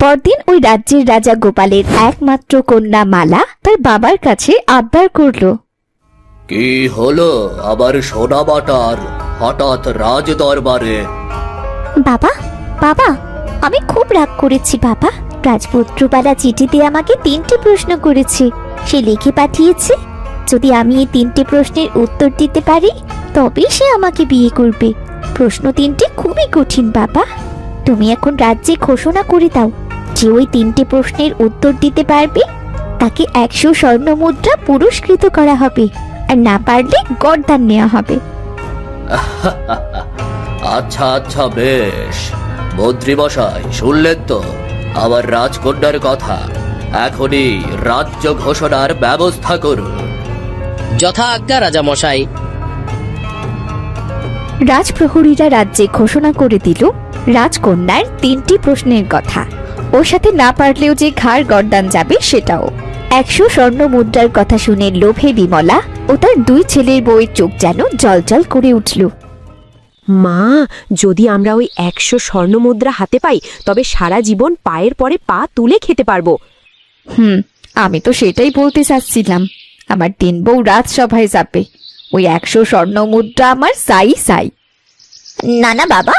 পরদিন ওই রাজ্যের রাজা গোপালের একমাত্র কন্যা মালা তার বাবার কাছে আবদার করল। কি হলো আবার সোনা বাটার হঠাৎ রাজ দরবারে? বাবা বাবা, আমি খুব রাগ করেছি বাবা। রাজপুত্রবালা চিঠিতে আমাকে 3টি প্রশ্ন করেছে, সে লিখে পাঠিয়েছে। যদি আমি এই 3টি প্রশ্নের উত্তর দিতে পারি তবেই সে আমাকে বিয়ে করবে। প্রশ্ন 3টি খুবই কঠিন বাবা। তুমি এখন রাজ্যে ঘোষণা করে দাও যে ওই 3টি প্রশ্নের উত্তর দিতে পারবে তাকে 100 স্বর্ণ মুদ্রা পুরস্কৃত করা হবে, আর না পারলে গর্দান নেওয়া হবে। আচ্ছা আচ্ছা, বেশ। মন্ত্রী মশাই, শুনলেন তো আমার রাজকন্যার কথা। এখনই রাজ্য ঘোষণার ব্যবস্থা করুন। যথা আজ্ঞা রাজা মশাই। রাজপ্রহরীরা রাজ্যে ঘোষণা করে দিল রাজকন্যার 3টি প্রশ্নের কথা। ওর সাথে না পারলেও যে ঘাড় গর্দান যাবে সেটাও। 100 স্বর্ণ মুদ্রার কথা শুনে লোভে বিমলা ও তার 2 ছেলের বউয়ের চোখ যেন জলজল করে উঠল। মা, যদি আমরা ওই 100 স্বর্ণ মুদ্রা হাতে পাই তবে সারা জীবন পায়ের পরে পা তুলে খেতে পারবো। আমি তো সেটাই বলতে চাচ্ছিলাম। আমার 3 বউ রাজসভায় যাবে, ওই 100 স্বর্ণ মুদ্রা আমার সাই সাই। না না বাবা,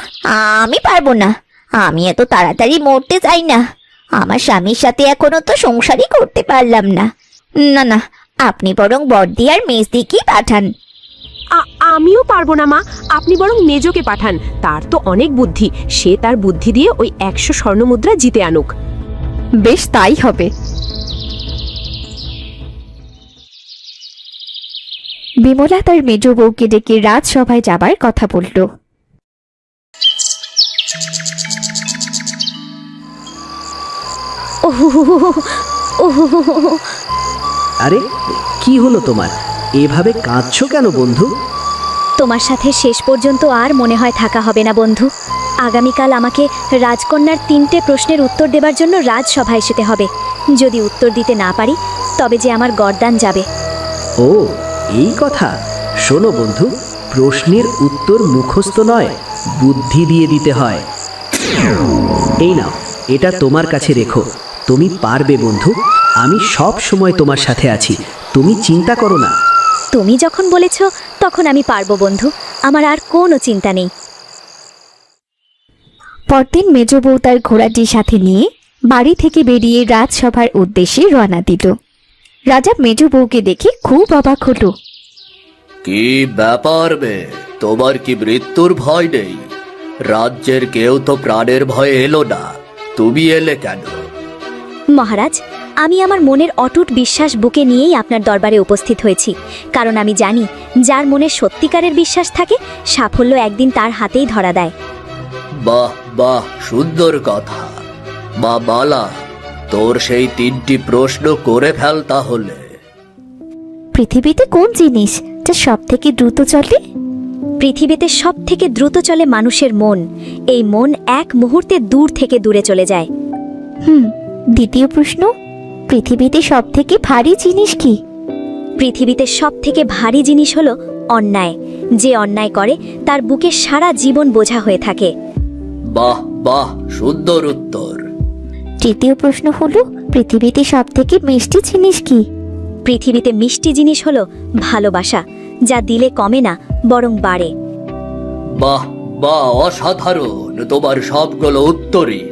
আমি পারবো না। আমি এত তাড়াতাড়ি মরতে চাই না। আমার স্বামীর সাথে এখনো তো সংসারই করতে পারলাম না। না না, আপনি বরং বড়দি আর মেজদিকেই পাঠান। আমিও পারবো না মা, আপনি বরং মেজোকে পাঠান। তার তো অনেক বুদ্ধি, সে তার বুদ্ধি দিয়ে ওই 100 স্বর্ণ মুদ্রা জিতে আনুক। বেশ, তাই হবে। বিমলা তার মেজ বউকে ডেকে রাজসভায় যাবার কথা বলল। আরে কি হলো তোমার? এভাবে কাঁদছো কেন বন্ধু? তোমার সাথে শেষ পর্যন্ত আর মনে হয় থাকা হবে না বন্ধু। আগামীকাল আমাকে রাজকন্যার 3টে প্রশ্নের উত্তর দেবার জন্য রাজসভায় যেতে হবে। যদি উত্তর দিতে না পারি তবে যে আমার গর্দান যাবে। ও, এই কথা। শোনো বন্ধু, প্রশ্নের উত্তর মুখস্থ নয়, বুদ্ধি দিয়ে দিতে হয়। এই নাও, এটা তোমার কাছে রেখো। তুমি পারবে বন্ধু, আমি সব সময় তোমার সাথে আছি, তুমি চিন্তা করো না। তুমি যখন বলেছ তখন আমি পারবো বন্ধু, আমার আর কোনো চিন্তা নেই। পরদিন মেজ বউ তার ঘোড়াটির সাথে নিয়ে বাড়ি থেকে বেরিয়ে রাজসভার উদ্দেশ্যে রওনা দিল। রাজা মেজ বউকে দেখে খুব অবাক হলো। কি ব্যাপার মেয়ে, তোমার কি মৃত্যুর ভয় নেই? রাজ্যের কেউ তো প্রাণের ভয়ে এলো না, তুমি এলে কেন? মহারাজ, আমি আমার মনের অটুট বিশ্বাস বুকে নিয়েই আপনার দরবারে উপস্থিত হয়েছি। কারণ আমি জানি যার মনে সত্যিকারের বিশ্বাস থাকে সাফল্য একদিন তার হাতেই ধরা দেয়। বাহ বাহ, সুন্দর কথা। মা মালা, তোর সেই 3টি প্রশ্ন করে ফেল তাহলে। পৃথিবীতে কোন জিনিস যা সব থেকে দ্রুত চলে? পৃথিবীতে সব থেকে দ্রুত চলে মানুষের মন। এই মন এক মুহূর্তে দূর থেকে দূরে চলে যায়। দ্বিতীয় প্রশ্ন, পৃথিবীতে সব থেকে ভারী জিনিস কি? পৃথিবীতে সব থেকে ভারী জিনিস হলো অন্যায়। যে অন্যায় করে তার বুকে সারা জীবন বোঝা হয়ে থাকে। বাহ বাহ, সুন্দর উত্তর। তৃতীয় প্রশ্ন হলো, পৃথিবীতে সব থেকে মিষ্টি জিনিস কি? পৃথিবীতে মিষ্টি জিনিস হলো ভালোবাসা, যা দিলে কমে না বরং বাড়ে। বাহ বাহ, অসাধারণ। তোমার সবগুলো উত্তরই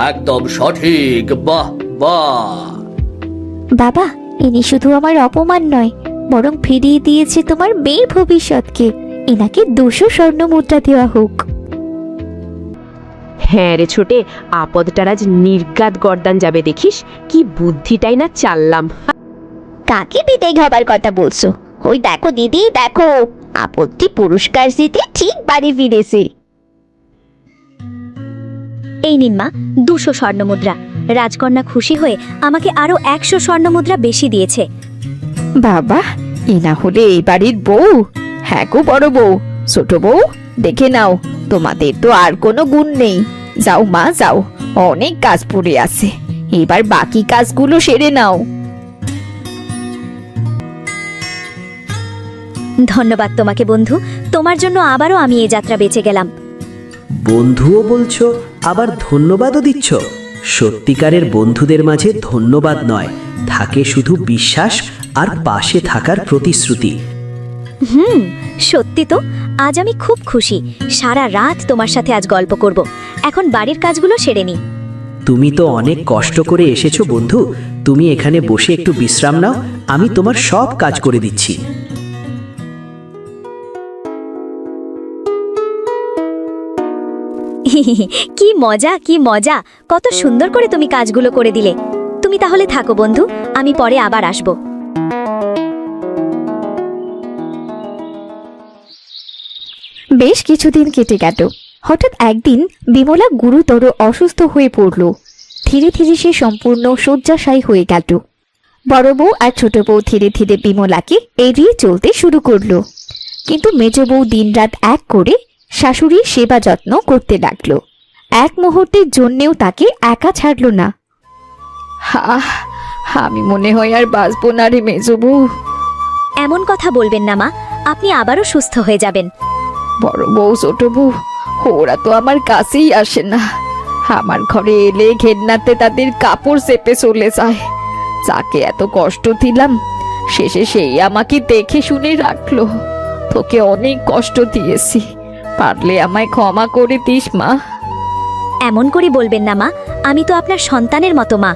একদম সঠিক। বাহ বাহ। বাবা, ইনি শুধু আমার অপমান নয়, বরং ফিরিয়ে দিয়েছে তোমার মেয়ের ভবিষ্যৎকে। এনাকে 200 স্বর্ণ মুদ্রা দেওয়া হোক। হ্যাঁ রে ছোটে, আপদটার আজ নির্ঘাত গর্দান যাবে, দেখিস কি বুদ্ধিটাই না চাললাম। কাকে বিদায় হবার কথা বলছো? ওই দেখো দিদি, দেখো, আপত্তি পুরস্কার দিতে ঠিক বাড়ি ফিরেছে। এই নিন মা 200 স্বর্ণ মুদ্রা। রাজকন্যা খুশি হয়ে আমাকে আরো 100 স্বর্ণ মুদ্রা বেশি দিয়েছে। বাবা, এ না হলে এই বাড়ির বউ? হ্যাঁ গো বড় বউ, ছোট বউ, দেখে নাও, তোমাদের তো আর কোনো গুণ নেই। যাও মা যাও, অনেক কাজ পড়ে আছে, এবার বাকি কাজগুলো সেরে নাও। ধন্যবাদ তোমাকে বন্ধু, তোমার জন্য আবারও আমি এই যাত্রা বেঁচে গেলাম। বন্ধুও বলছো, আবার ধন্যবাদও দিচ্ছ। সত্যিকারের বন্ধুদের মাঝে ধন্যবাদ নয়, থাকে শুধু বিশ্বাস আর পাশে থাকার প্রতিশ্রুতি। সত্যি তো, আজ আমি খুব খুশি। সারা রাত তোমার সাথে আজ গল্প করব। এখন বাড়ির কাজগুলো সেরে নি। তুমি তো অনেক কষ্ট করে এসেছো বন্ধু, তুমি এখানে বসে একটু বিশ্রাম নাও, আমি তোমার সব কাজ করে দিচ্ছি। কি মজা, কি মজা! কত সুন্দর করে তুমি কাজগুলো করে দিলে। তুমি তাহলে থাকো বন্ধু, আমি পরে আবার আসব। বেশ কিছুদিন কেটে গেল। হঠাৎ একদিন বিমলা গুরুতর অসুস্থ হয়ে পড়ল। ধীরে ধীরে সে সম্পূর্ণ শয্যাশায়ী হয়ে গেল। বড় বউ আর ছোট বউ ধীরে ধীরে বিমলাকে এড়িয়ে চলতে শুরু করলো, কিন্তু মেজ বউ দিনরাত এক করে শাশুড়ির সেবা যত্ন করতে লাগলো। এক মুহূর্তের জন্যেও তাকে একা ছাড়লো না। আমি মনে হয় আর বাঁচবো না রে মেজ বউ। এমন কথা বলবেন না মা, আপনি আবারও সুস্থ হয়ে যাবেন। বড় বউ ছোট বউ ওরা তো আমার কাছেই আসে না। আমার ঘরে এলে ঘেন্নাতে তাদের কাপড় চেপে চলে যায়। যাকে এত কষ্ট দিলাম, শেষে সেই আমাকে দেখে শুনে রাখলো। তোকে অনেক কষ্ট দিয়েছি, পারলে আমায় ক্ষমা করে দিস মা। এমন করে বলবেন না মা, আমি তো আপনার সন্তানের মতো মা।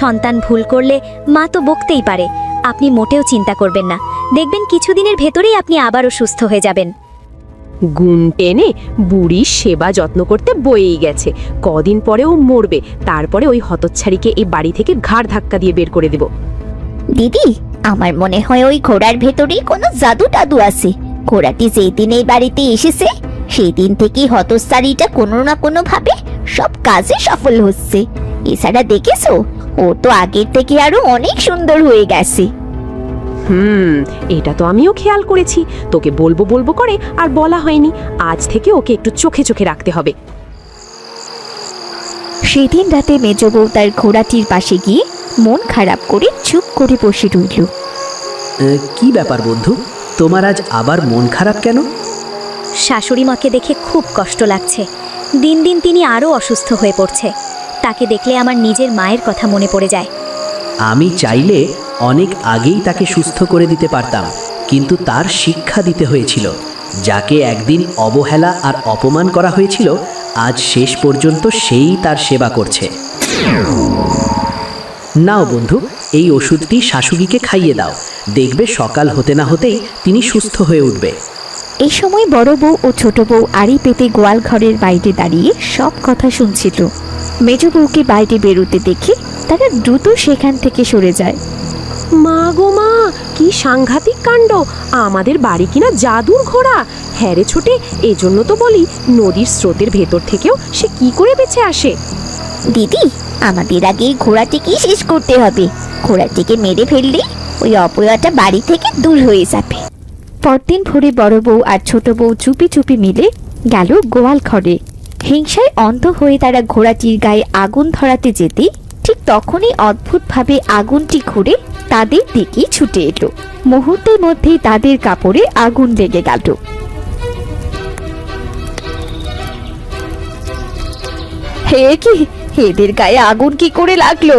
সন্তান ভুল করলে মা তো বকতেই পারে। আপনি মোটেও চিন্তা করবেন না, দেখবেন কিছুদিনের ভেতরেই আপনি আবারও সুস্থ হয়ে যাবেন। গুণ টেনে বুড়ির সেবা যত্ন করতে বয়েই গেছে। কদিন পরেও মরবে, তারপরে ওই হতচ্ছাড়িকে এই বাড়ি থেকে ঘাড় ধাক্কা দিয়ে বের করে দেব। দিদি, আমার মনে হয় ওই ঘোড়ার ভেতরেই কোনো জাদু টাদু আছে। ঘোড়াটি যেই দিন এই বাড়িতে এসেছে সেই দিন থেকেই হতস্থারিটা কোনো না কোনো ভাবে সব কাজে সফল হচ্ছে। এছাড়া দেখেছো, ও তো আগের থেকে আরো অনেক সুন্দর হয়ে গেছে। এটা তো আমিও খেয়াল করেছি। তোকে বলবো বলবো করে আর বলা হয়নি। আজ থেকে ওকে একটু চোখে চোখে রাখতে হবে। সেদিন রাতে মেজ বউ তার ঘোড়াটির পাশে গিয়ে মন খারাপ করে চুপ করে বসে রইল। কি ব্যাপার বন্ধু, তোমার আজ আবার মন খারাপ কেন? শাশুড়ি মাকে দেখে খুব কষ্ট লাগছে। দিন দিন তিনি আরও অসুস্থ হয়ে পড়ছে। তাকে দেখলে আমার নিজের মায়ের কথা মনে পড়ে যায়। আমি চাইলে অনেক আগেই তাকে সুস্থ করে দিতে পারতাম, কিন্তু তার শিক্ষা দিতে হয়েছিল। যাকে একদিন অবহেলা আর অপমান করা হয়েছিল, আজ শেষ পর্যন্ত সেই তার সেবা করছে। নাও বন্ধু, এই ওষুধটি শাশুড়িকে খাইয়ে দাও, দেখবে সকাল হতে না হতেই তিনি সুস্থ হয়ে উঠবে। এই সময় বড় বউ ও ছোট বউ আড়ি পেতে গোয়াল ঘরের বাইরে দাঁড়িয়ে সব কথা শুনছিল। মেজ বউকে বাইরে বেরোতে দেখে তারা দ্রুত সেখান থেকে সরে যায়। মা গো মা, কি সাংঘাতিক কাণ্ড! আমাদের বাড়ি কিনা জাদুর ঘোড়া। হ্যাঁ রে ছোটে, এজন্য তো বলি নদীর স্রোতের ভেতর থেকেও সে কি করে বেঁচে আসে। দিদি, আমাদের আগে এই ঘোড়াটিকে শেষ করতে হবে। ঘোড়াটিকে মেরে ফেললে ওই অপয়াটা বাড়ি থেকে দূর হয়ে যাবে। পরদিন ভোরে বড় বউ আর ছোট বউ চুপি চুপি মিলে গেল গোয়াল ঘরে। হিংসায় অন্ধ হয়ে তারা ঘোড়াটির গায়ে আগুন ধরাতে যেতেই ঠিক তখনই অদ্ভুতভাবে আগুনটি ঘুরে তাদের দিকেই ছুটে এলো। মুহূর্তের মধ্যেই তাদের কাপড়ে আগুন লেগে গেল। হে কি, এদের গায়ে আগুন কি করে লাগলো?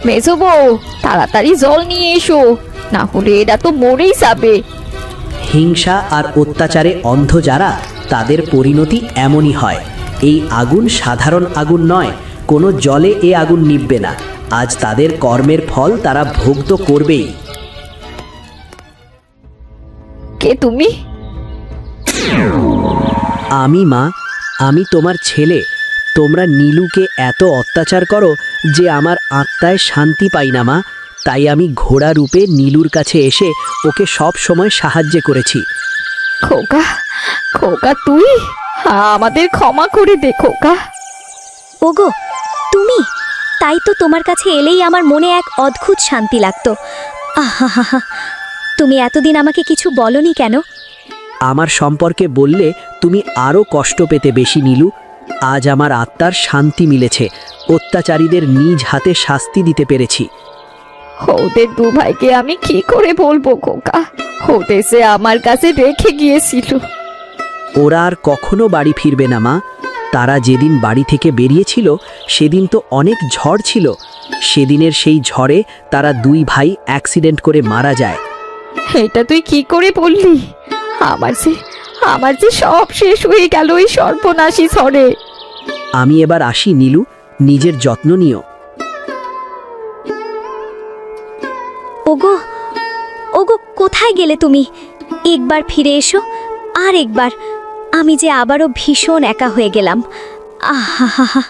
মেজো বউ, তাড়াতাড়ি জল নিয়ে এসো, না হলে এরা তো মরেই যাবে। হিংসা আর অত্যাচারে অন্ধ যারা, তাদের পরিণতি এমনই হয়। এই আগুন সাধারণ আগুন নয়, কোনো জলে এ আগুন নিভবে না। আজ তাদের কর্মের ফল তারা ভোগ তো করবেই। কে তুমি? আমি মা, আমি তোমার ছেলে। তোমরা নীলুকে এত অত্যাচার করো যে আমার আত্মায় শান্তি পাই না মা। তাই আমি ঘোড়া রূপে নীলুর কাছে এসে ওকে সব সময় সাহায্য করেছি। খোকা, খোকা তুই আমাদের ক্ষমা করে দে খোকা। ওগো, তুমি! তাই তো তোমার কাছে এলেই আমার মনে এক অদ্ভুত শান্তি লাগতো। আহা, তুমি এতদিন আমাকে কিছু বলনি কেন? আমার সম্পর্কে বললে তুমি আরও কষ্ট পেতে বেশি নীলু। আজ আমার আত্মার শান্তি মিলেছে। অত্যাচারীদের নিজ হাতে শাস্তি দিতে পেরেছি। ওদের দু ভাইকে আমি কি করে বলবো খোকা? ওদের সে আমার কাছে রেখে গিয়েছিল। ওরা আর কখনো বাড়ি ফিরবে না মা। তারা যেদিন বাড়ি থেকে বেরিয়েছিল সেদিন তো অনেক ঝড় ছিল। সেদিনের সেই ঝড়ে তারা দুই ভাই অ্যাক্সিডেন্ট করে মারা যায়। এটা তুই কি করে বললি? আমার যে সব শেষ হয়ে গেল এই সর্বনাশী ঝড়ে। আমি এবার আসি নীলু, নিজের যত্ন নিও। ওগো ওগো, কোথায় গেলে তুমি? একবার ফিরে এসো, আর একবার। আমি যে আবারও ভীষণ একা হয়ে গেলাম। আহা হা হা।